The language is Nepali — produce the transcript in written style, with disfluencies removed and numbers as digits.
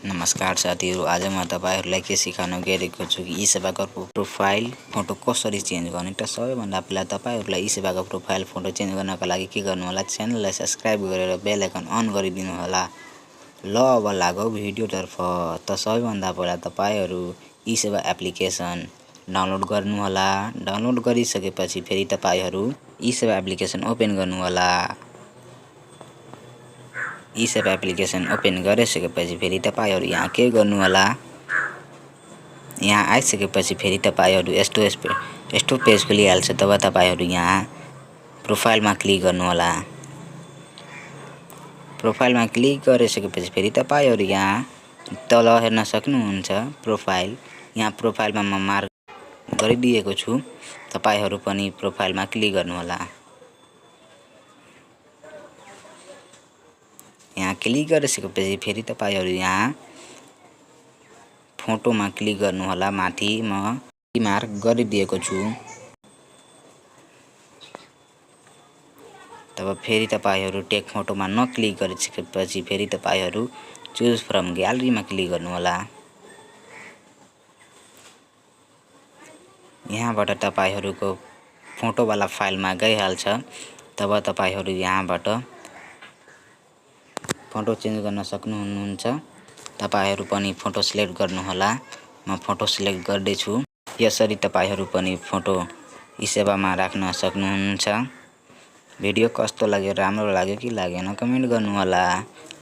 नमस्कार साथीहरु, आज म तपाईहरुलाई के सिकाउन गइरहेको छु कि eSewaको प्रोफाइल फोटो कसरी चेन्ज गर्ने। त सबैभन्दा पहिला तपाईहरुलाई eSewaको प्रोफाइल फोटो चेन्ज गर्नका लागि के गर्नु होला, च्यानललाई सब्स्क्राइब गरेर बेल आइकन अन गरिदिनु होला। ल अब लागौ भिडियोतर्फ। त सबैभन्दा पहिला तपाईहरु eSewa एप्लिकेसन डाउनलोड गर्नु होला। डाउनलोड गरिसकेपछि फेरि तपाईहरु eSewa एप्लिकेसन ओपन गर्नु होला। eSewa एप्लिकेसन ओपन गरिसकेपछि फेरि तपाईहरु यहाँ के गर्नु होला, यहाँ आइसकेपछि फेरि तपाईहरु यस्तो पेज खुलिहाल्छ। तब तपाईहरु यहाँ प्रोफाइलमा क्लिक गर्नु होला। प्रोफाइलमा क्लिक गरिसकेपछि फेरि तपाईहरु यहाँ तल हेर्न सक्नुहुन्छ प्रोफाइल। यहाँ प्रोफाइलमा म मार्क गरिदिएको छु। तपाईहरु पनि प्रोफाइलमा क्लिक गर्नु होला। यहाँ क्लिक गरिसकेपछि फेरि तपाईहरु यहाँ फोटोमा क्लिक गर्नु होला। माथि म मार्क गरिदिएको छु। तब फेरि तपाईहरु टेक फोटोमा नक्लिक गरिसकेपछि फेरि तपाईहरु चुज फ्रम ग्यालरीमा क्लिक गर्नु होला। यहाँबाट तपाईहरुको फोटोवाला फाइलमा गइहाल्छ। तब तपाईहरु यहाँबाट फोटो चेन्ज गर्न सक्नुहुन्छ। तपाईहरु पनि फोटो सिलेक्ट गर्नु होला। म फोटो सिलेक्ट गर्दै छु। यसरी तपाईहरु पनि फोटो eSewaमा राख्न सक्नुहुन्छ। भिडियो कस्तो लाग्यो, राम्रो लाग्यो कि लागेन कमेन्ट गर्नु होला।